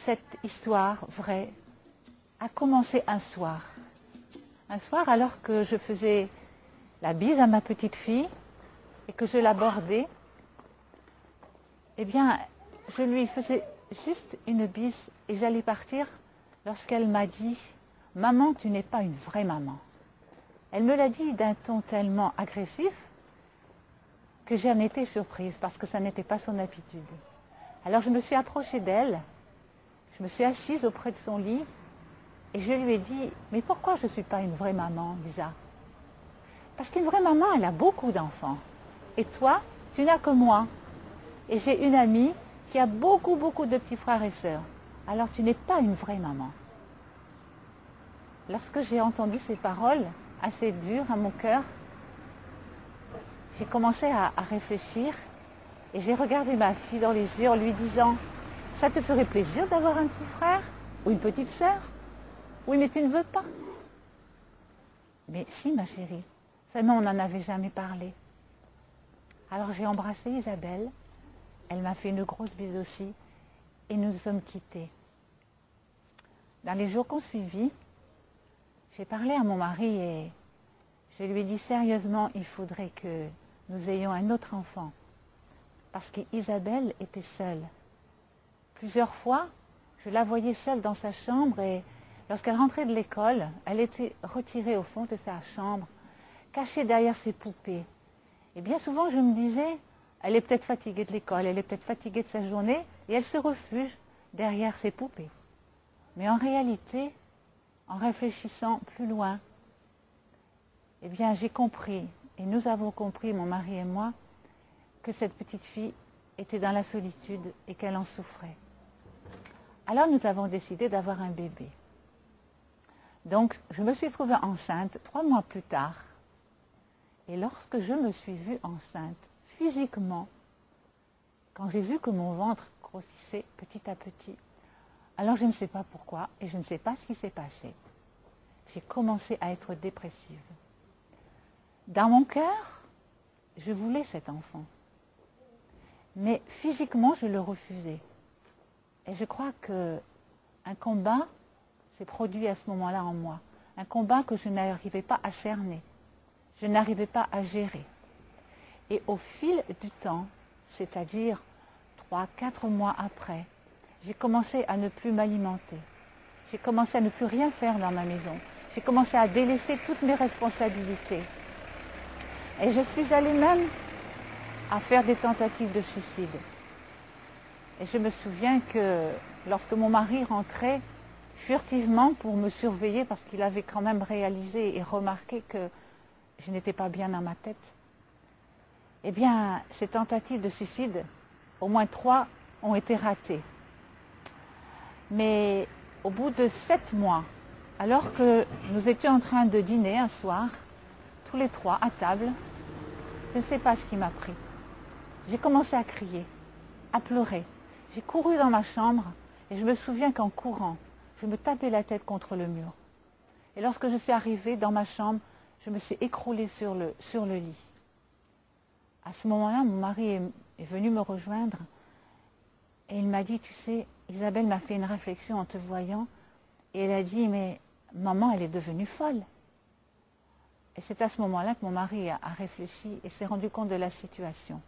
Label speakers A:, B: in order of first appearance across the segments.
A: cette histoire vraie a commencé un soir. Un soir, alors que je faisais la bise à ma petite fille et que je l'abordais, eh bien, je lui faisais juste une bise et j'allais partir lorsqu'elle m'a dit « Maman, tu n'es pas une vraie maman ». Elle me l'a dit d'un ton tellement agressif que j'en étais surprise parce que ça n'était pas son habitude. Alors je me suis approchée d'elle, je me suis assise auprès de son lit et je lui ai dit « Mais pourquoi je ne suis pas une vraie maman, Lisa ?» Parce qu'une vraie maman, elle a beaucoup d'enfants. Et toi, tu n'as que moi. Et j'ai une amie qui a beaucoup de petits frères et sœurs. Alors tu n'es pas une vraie maman. Lorsque j'ai entendu ces paroles assez dures à mon cœur, j'ai commencé à réfléchir et j'ai regardé ma fille dans les yeux en lui disant « Ça te ferait plaisir d'avoir un petit frère ou une petite sœur? Oui, mais tu ne veux pas. » Mais si, ma chérie, seulement on n'en avait jamais parlé. Alors j'ai embrassé Isabelle, elle m'a fait une grosse bise aussi et nous nous sommes quittés. Dans les jours qui ont suivi, j'ai parlé à mon mari et je lui ai dit sérieusement, il faudrait que nous ayons un autre enfant. Parce qu'Isabelle était seule. Plusieurs fois, je la voyais seule dans sa chambre et lorsqu'elle rentrait de l'école, elle était retirée au fond de sa chambre, cachée derrière ses poupées. Et bien souvent, je me disais, elle est peut-être fatiguée de l'école, elle est peut-être fatiguée de sa journée et elle se refuge derrière ses poupées. Mais en réalité, en réfléchissant plus loin, eh bien, j'ai compris, et nous avons compris, mon mari et moi, que cette petite fille était dans la solitude et qu'elle en souffrait. Alors nous avons décidé d'avoir un bébé. Donc, je me suis trouvée enceinte 3 mois plus tard. Et lorsque je me suis vue enceinte, physiquement, quand j'ai vu que mon ventre grossissait petit à petit, alors je ne sais pas pourquoi et je ne sais pas ce qui s'est passé. J'ai commencé à être dépressive. Dans mon cœur, je voulais cet enfant. Mais physiquement, je le refusais. Et je crois qu'un combat s'est produit à ce moment-là en moi. Un combat que je n'arrivais pas à cerner. Je n'arrivais pas à gérer. Et au fil du temps, c'est-à-dire 3-4 mois après, j'ai commencé à ne plus m'alimenter. J'ai commencé à ne plus rien faire dans ma maison. J'ai commencé à délaisser toutes mes responsabilités. Et je suis allée même à faire des tentatives de suicide. Et je me souviens que lorsque mon mari rentrait furtivement pour me surveiller, parce qu'il avait quand même réalisé et remarqué que je n'étais pas bien dans ma tête, eh bien, ces tentatives de suicide, au moins 3 ont été ratées. Mais au bout de 7 mois, alors que nous étions en train de dîner un soir, tous les 3 à table, je ne sais pas ce qui m'a pris. J'ai commencé à crier, à pleurer. J'ai couru dans ma chambre et je me souviens qu'en courant, je me tapais la tête contre le mur. Et lorsque je suis arrivée dans ma chambre, je me suis écroulée sur le lit. À ce moment-là, mon mari est venu me rejoindre et il m'a dit, tu sais, Isabelle m'a fait une réflexion en te voyant et elle a dit, mais maman, elle est devenue folle. Et c'est à ce moment-là que mon mari a réfléchi et s'est rendu compte de la situation.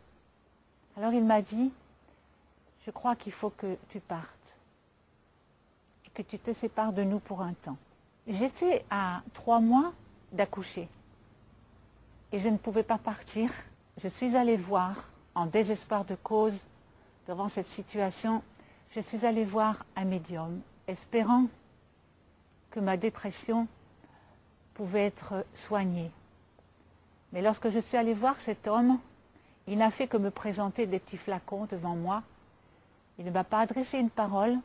A: Alors il m'a dit, je crois qu'il faut que tu partes et que tu te sépares de nous pour un temps. J'étais à 3 mois d'accoucher et je ne pouvais pas partir. Je suis allée voir, en désespoir de cause, devant cette situation, je suis allée voir un médium, espérant que ma dépression pouvait être soignée. Mais lorsque je suis allée voir cet homme, il n'a fait que me présenter des petits flacons devant moi. Il ne m'a pas adressé une parole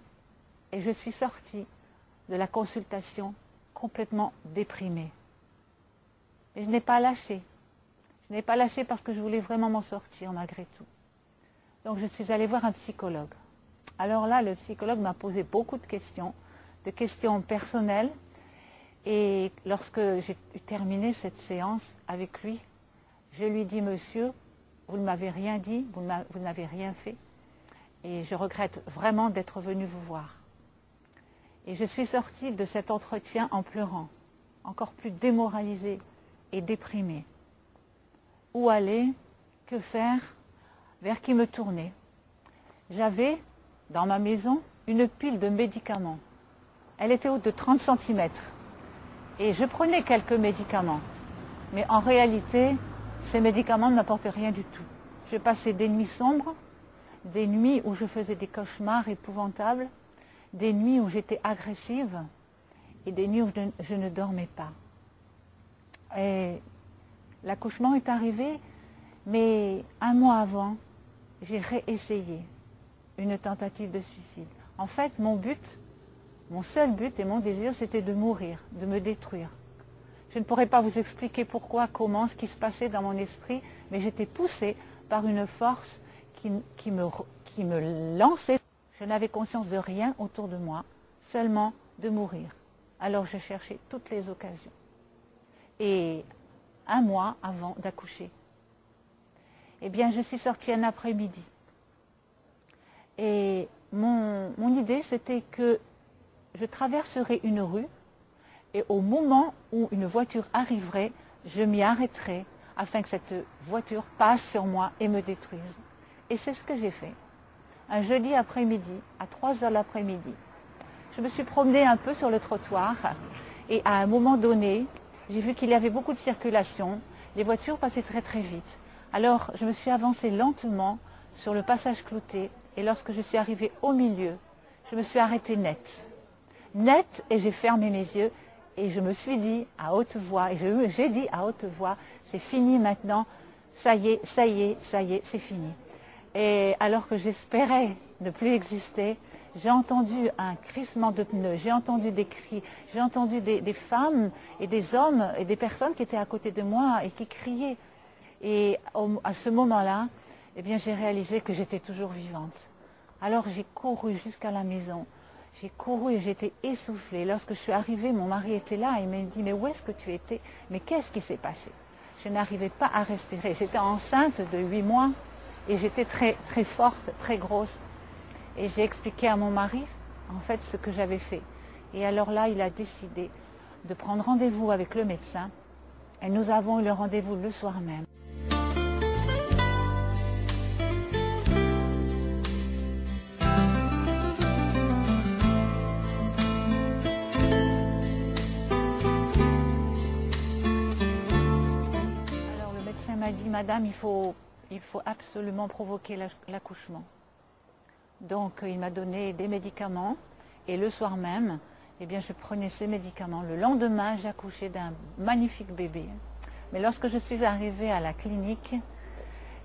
A: et je suis sortie de la consultation complètement déprimée. Mais je n'ai pas lâché. Je n'ai pas lâché parce que je voulais vraiment m'en sortir malgré tout. Donc je suis allée voir un psychologue. Alors là, le psychologue m'a posé beaucoup de questions personnelles. Et lorsque j'ai terminé cette séance avec lui, je lui ai dit, monsieur, vous ne m'avez rien dit, vous n'avez rien fait. Et je regrette vraiment d'être venu vous voir. Et je suis sortie de cet entretien en pleurant, encore plus démoralisée et déprimée. Où aller? Que faire? Vers qui me tourner? J'avais, dans ma maison, une pile de médicaments. Elle était haute de 30 cm. Et je prenais quelques médicaments. Mais en réalité, ces médicaments ne m'apportaient rien du tout. Je passais des nuits sombres, des nuits où je faisais des cauchemars épouvantables, des nuits où j'étais agressive et des nuits où je ne dormais pas. Et l'accouchement est arrivé, mais un mois avant, j'ai réessayé une tentative de suicide. En fait, mon seul but et mon désir, c'était de mourir, de me détruire. Je ne pourrais pas vous expliquer pourquoi, comment, ce qui se passait dans mon esprit, mais j'étais poussée par une force qui me lançait. Je n'avais conscience de rien autour de moi, seulement de mourir. Alors je cherchais toutes les occasions. Et un mois avant d'accoucher, eh bien, je suis sortie un après-midi. Et mon idée, c'était que je traverserais une rue et au moment où une voiture arriverait, je m'y arrêterais afin que cette voiture passe sur moi et me détruise. Et c'est ce que j'ai fait. Un jeudi après-midi, à 3 heures l'après-midi, je me suis promenée un peu sur le trottoir et à un moment donné, j'ai vu qu'il y avait beaucoup de circulation. Les voitures passaient très très vite. Alors je me suis avancée lentement sur le passage clouté et lorsque je suis arrivée au milieu, je me suis arrêtée net. Net, et j'ai fermé mes yeux et je me suis dit à haute voix, et j'ai dit à haute voix, c'est fini maintenant, ça y est, ça y est, ça y est, c'est fini. Et alors que j'espérais ne plus exister, j'ai entendu un crissement de pneus, j'ai entendu des cris, j'ai entendu des femmes et des hommes et des personnes qui étaient à côté de moi et qui criaient. Et à ce moment-là, eh bien, j'ai réalisé que j'étais toujours vivante. Alors j'ai couru jusqu'à la maison. J'ai couru et j'étais essoufflée. Lorsque je suis arrivée, mon mari était là. Il m'a dit, mais où est-ce que tu étais? Mais qu'est-ce qui s'est passé? Je n'arrivais pas à respirer. J'étais enceinte de 8 mois et j'étais très, très forte, très grosse. Et j'ai expliqué à mon mari, en fait, ce que j'avais fait. Et alors là, il a décidé de prendre rendez-vous avec le médecin. Et nous avons eu le rendez-vous le soir même. M'a dit, madame, il faut absolument provoquer l'accouchement. Donc il m'a donné des médicaments et le soir même, eh bien, je prenais ces médicaments. Le lendemain, j'ai accouché d'un magnifique bébé. Mais lorsque je suis arrivée à la clinique,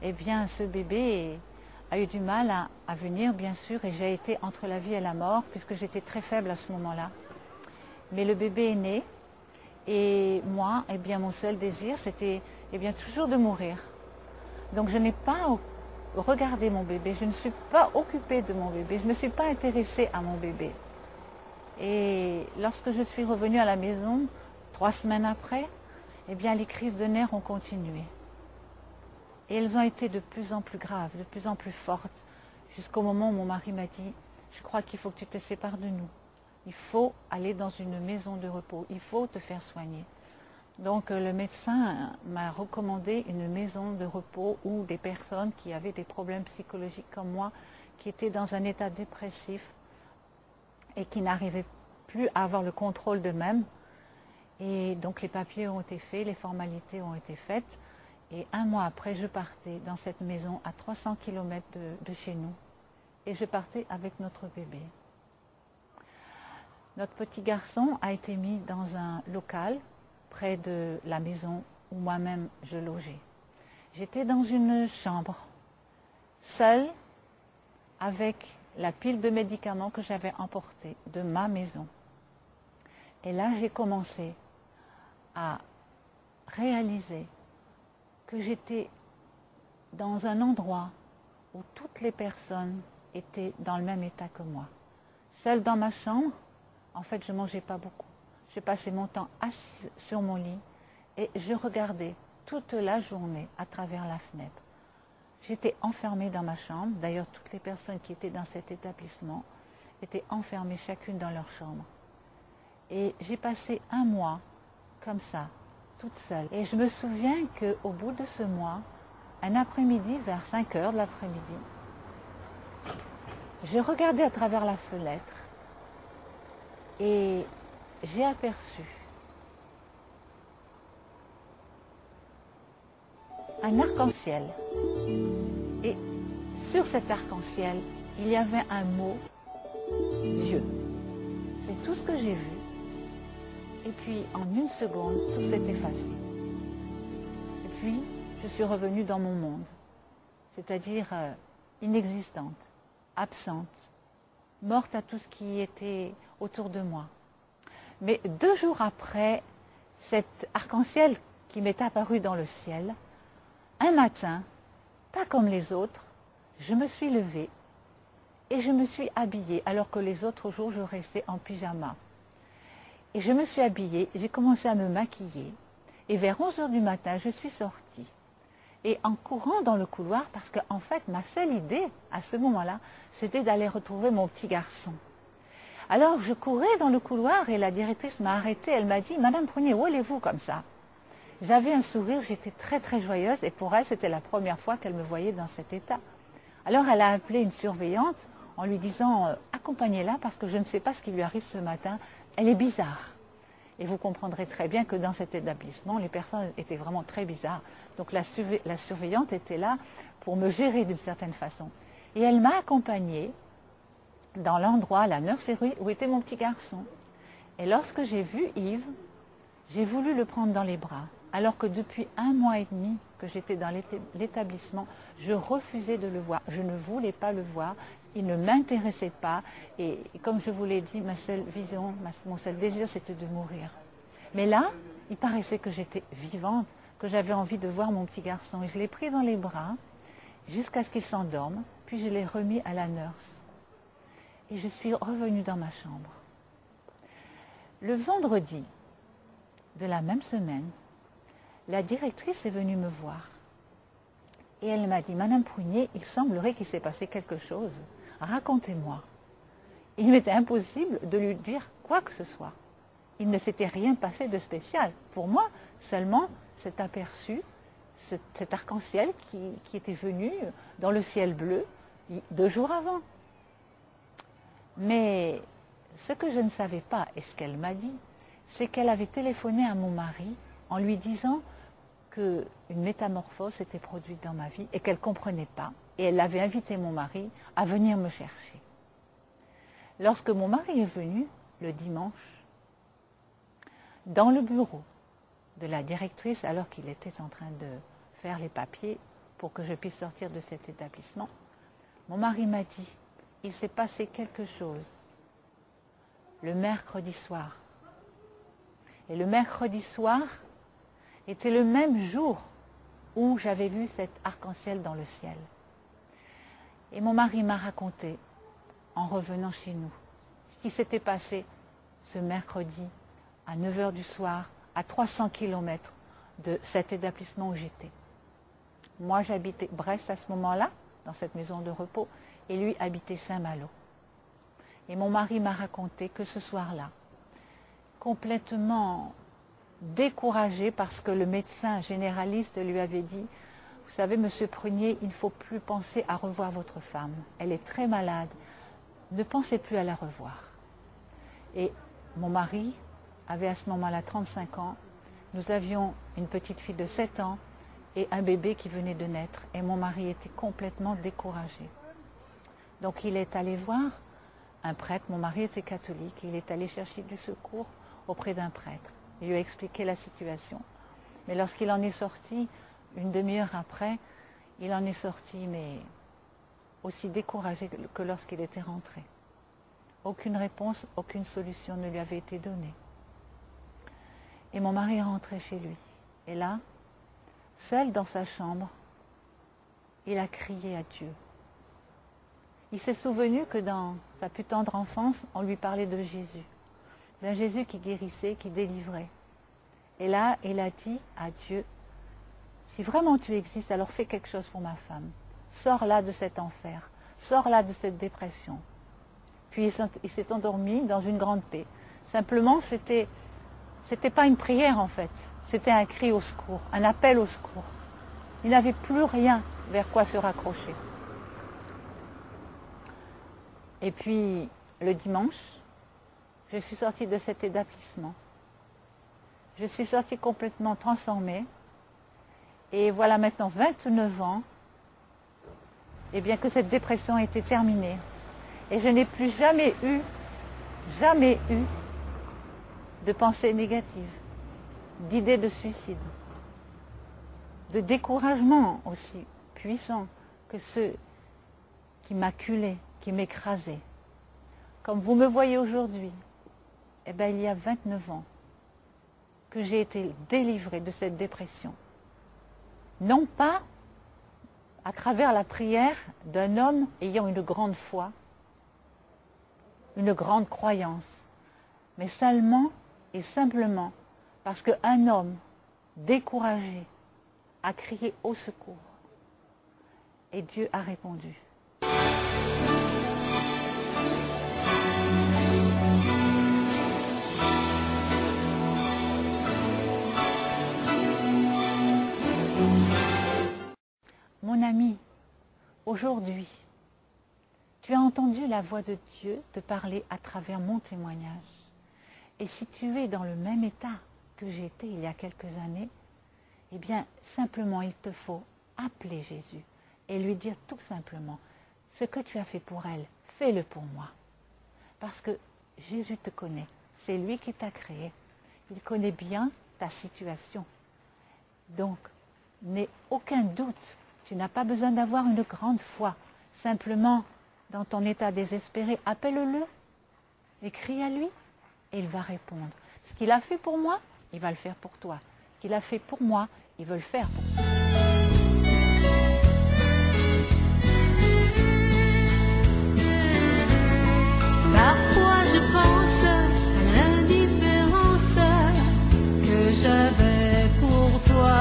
A: eh bien, ce bébé a eu du mal à venir, bien sûr, et j'ai été entre la vie et la mort, puisque j'étais très faible à ce moment-là. Mais le bébé est né, et moi, eh bien, mon seul désir, c'était eh bien, toujours de mourir. Donc je n'ai pas regardé mon bébé, je ne suis pas occupée de mon bébé, je ne me suis pas intéressée à mon bébé. Et lorsque je suis revenue à la maison, 3 semaines après, eh bien, les crises de nerfs ont continué. Et elles ont été de plus en plus graves, de plus en plus fortes, jusqu'au moment où mon mari m'a dit, je crois qu'il faut que tu te sépares de nous. Il faut aller dans une maison de repos, il faut te faire soigner. Donc le médecin m'a recommandé une maison de repos où des personnes qui avaient des problèmes psychologiques comme moi, qui étaient dans un état dépressif et qui n'arrivaient plus à avoir le contrôle d'eux-mêmes. Et donc les papiers ont été faits, les formalités ont été faites. Et un mois après, je partais dans cette maison à 300 km de chez nous. Et je partais avec notre bébé. Notre petit garçon a été mis dans un local près de la maison où moi-même je logeais. J'étais dans une chambre, seule, avec la pile de médicaments que j'avais emportée de ma maison. Et là, j'ai commencé à réaliser que j'étais dans un endroit où toutes les personnes étaient dans le même état que moi. Seule dans ma chambre, en fait, je ne mangeais pas beaucoup. Je passais mon temps assise sur mon lit et je regardais toute la journée à travers la fenêtre. J'étais enfermée dans ma chambre. D'ailleurs, toutes les personnes qui étaient dans cet établissement étaient enfermées chacune dans leur chambre. Et j'ai passé un mois comme ça, toute seule. Et je me souviens qu'au bout de ce mois, un après-midi, vers 5 heures de l'après-midi, j'ai regardé à travers la fenêtre et j'ai aperçu un arc-en-ciel. Et sur cet arc-en-ciel, il y avait un mot, Dieu. C'est tout ce que j'ai vu. Et puis, en une seconde, tout s'est effacé. Et puis, je suis revenue dans mon monde, c'est-à-dire inexistante, absente, morte à tout ce qui était autour de moi. Mais 2 jours après cet arc-en-ciel qui m'est apparu dans le ciel, un matin, pas comme les autres, je me suis levée et je me suis habillée, alors que les autres jours, je restais en pyjama. Et je me suis habillée, j'ai commencé à me maquiller. Et vers 11 heures du matin, je suis sortie. Et en courant dans le couloir, parce qu'en fait, ma seule idée, à ce moment-là, c'était d'aller retrouver mon petit garçon. Alors, je courais dans le couloir et la directrice m'a arrêtée. Elle m'a dit, « Madame Prunier, où allez-vous comme ça ?» J'avais un sourire, j'étais très très joyeuse et pour elle, c'était la première fois qu'elle me voyait dans cet état. Alors, elle a appelé une surveillante en lui disant, « Accompagnez-la parce que je ne sais pas ce qui lui arrive ce matin. Elle est bizarre. » Et vous comprendrez très bien que dans cet établissement, les personnes étaient vraiment très bizarres. Donc la surveillante était là pour me gérer d'une certaine façon. Et elle m'a accompagnée dans l'endroit, la nurserie, où était mon petit garçon. Et lorsque j'ai vu Yves, j'ai voulu le prendre dans les bras. Alors que depuis 1 mois et demi que j'étais dans l'établissement, je refusais de le voir. Je ne voulais pas le voir. Il ne m'intéressait pas. Et comme je vous l'ai dit, ma seule vision, mon seul désir, c'était de mourir. Mais là, il paraissait que j'étais vivante, que j'avais envie de voir mon petit garçon. Et je l'ai pris dans les bras jusqu'à ce qu'il s'endorme. Puis je l'ai remis à la nurse. Et je suis revenue dans ma chambre. Le vendredi de la même semaine, la directrice est venue me voir. Et elle m'a dit, « Madame Prunier, il semblerait qu'il s'est passé quelque chose. Racontez-moi. » Il m'était impossible de lui dire quoi que ce soit. Il ne s'était rien passé de spécial. Pour moi, seulement cet aperçu, cet arc-en-ciel qui était venu dans le ciel bleu 2 jours avant. Mais ce que je ne savais pas, et ce qu'elle m'a dit, c'est qu'elle avait téléphoné à mon mari en lui disant qu'une métamorphose s'était produite dans ma vie et qu'elle ne comprenait pas. Et elle avait invité mon mari à venir me chercher. Lorsque mon mari est venu, le dimanche, dans le bureau de la directrice, alors qu'il était en train de faire les papiers pour que je puisse sortir de cet établissement, mon mari m'a dit, il s'est passé quelque chose le mercredi soir. Et le mercredi soir était le même jour où j'avais vu cet arc-en-ciel dans le ciel. Et mon mari m'a raconté, en revenant chez nous, ce qui s'était passé ce mercredi à 9 h du soir, à 300 km de cet établissement où j'étais. Moi, j'habitais Brest à ce moment-là, dans cette maison de repos, et lui habitait Saint-Malo. Et mon mari m'a raconté que ce soir-là, complètement découragé parce que le médecin généraliste lui avait dit, « Vous savez, monsieur Prunier, il ne faut plus penser à revoir votre femme. Elle est très malade. Ne pensez plus à la revoir. » Et mon mari avait à ce moment-là 35 ans. Nous avions une petite fille de 7 ans et un bébé qui venait de naître. Et mon mari était complètement découragé. Donc il est allé voir un prêtre. Mon mari était catholique. Il est allé chercher du secours auprès d'un prêtre. Il lui a expliqué la situation. Mais lorsqu'il en est sorti, une demi-heure après, il en est sorti, mais aussi découragé que lorsqu'il était rentré. Aucune réponse, aucune solution ne lui avait été donnée. Et mon mari est rentré chez lui. Et là, seul dans sa chambre, il a crié à Dieu. Il s'est souvenu que dans sa plus tendre enfance, on lui parlait de Jésus. D'un Jésus qui guérissait, qui délivrait. Et là, il a dit à Dieu, si vraiment tu existes, alors fais quelque chose pour ma femme. Sors-la de cet enfer. Sors-la de cette dépression. puis il s'est endormi dans une grande paix. Simplement, c'était pas une prière en fait, c'était un cri au secours, un appel au secours. Il n'avait plus rien vers quoi se raccrocher. Et puis, le dimanche, je suis sortie de cet établissement. Je suis sortie complètement transformée. Et voilà maintenant 29 ans, eh bien que cette dépression a été terminée. Et je n'ai plus jamais eu de pensées négatives, d'idées de suicide, de découragement aussi puissant que ceux qui m'acculaient, qui m'écrasaient. Comme vous me voyez aujourd'hui, eh bien, il y a 29 ans que j'ai été délivrée de cette dépression. Non pas à travers la prière d'un homme ayant une grande foi, une grande croyance, mais seulement et simplement parce qu'un homme découragé a crié au secours et Dieu a répondu. Mon ami, aujourd'hui, tu as entendu la voix de Dieu te parler à travers mon témoignage. Et si tu es dans le même état que j'étais il y a quelques années, eh bien, simplement, il te faut appeler Jésus et lui dire tout simplement, ce que tu as fait pour elle, fais-le pour moi. Parce que Jésus te connaît, c'est lui qui t'a créé. Il connaît bien ta situation. Donc, n'aie aucun doute. Tu n'as pas besoin d'avoir une grande foi. Simplement, dans ton état désespéré, appelle-le, écris à lui et il va répondre. Ce qu'il a fait pour moi, il va le faire pour toi. Ce qu'il a fait pour moi, il veut le faire pour toi.
B: Parfois je pense à l'indifférence que j'avais pour toi.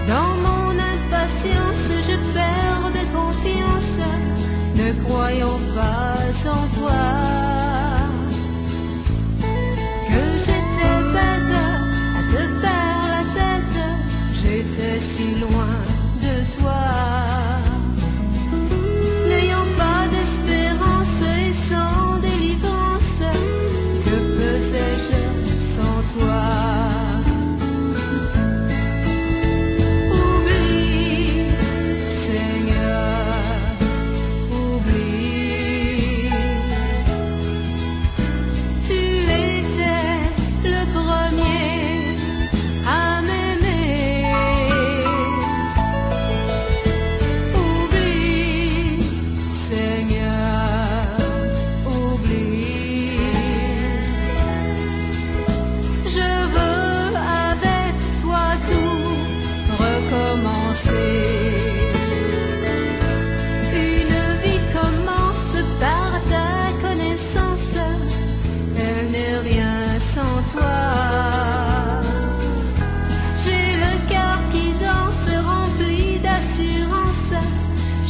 B: Dans mon impatience, je perdais confiance, ne croyant pas en toi. Que j'étais bête à te faire la tête, j'étais si loin de toi. N'ayant pas d'espérance et sans délivrance, que faisais-je sans toi?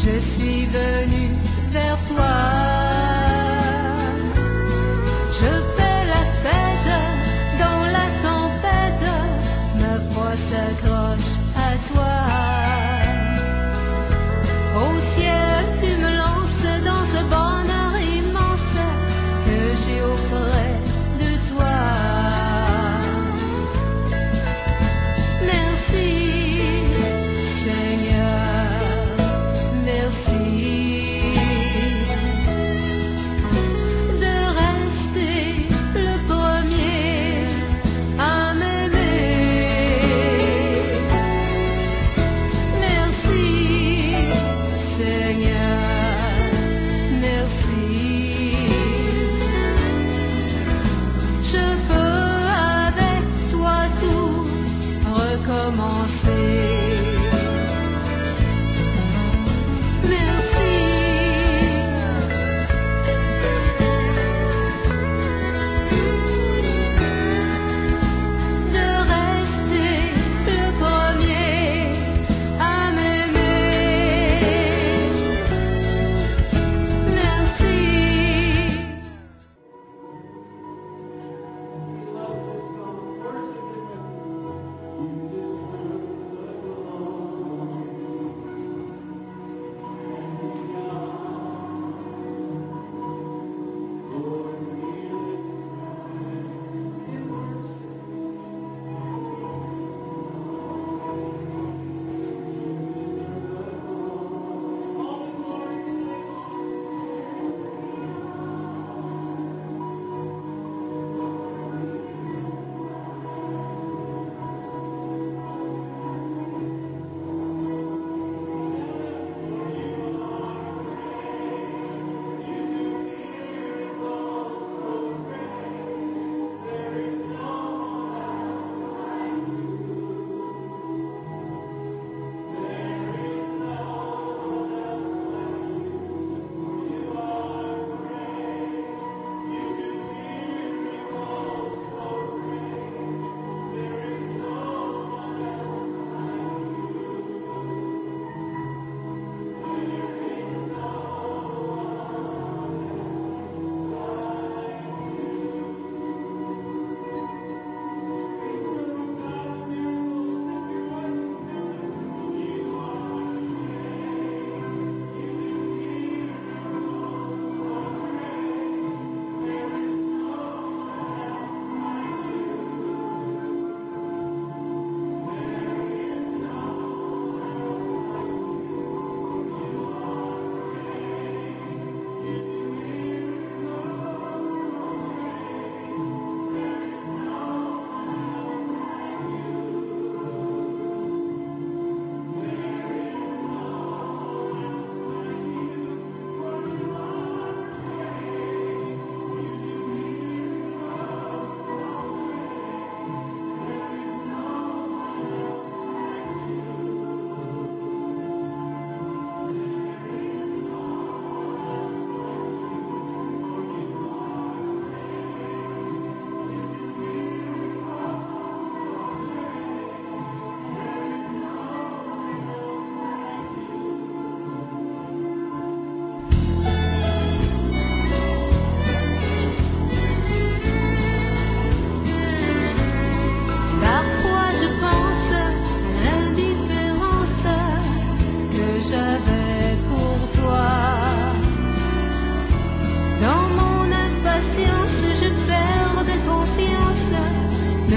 B: Je suis venue vers toi.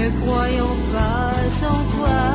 B: ne croyant pas en toi.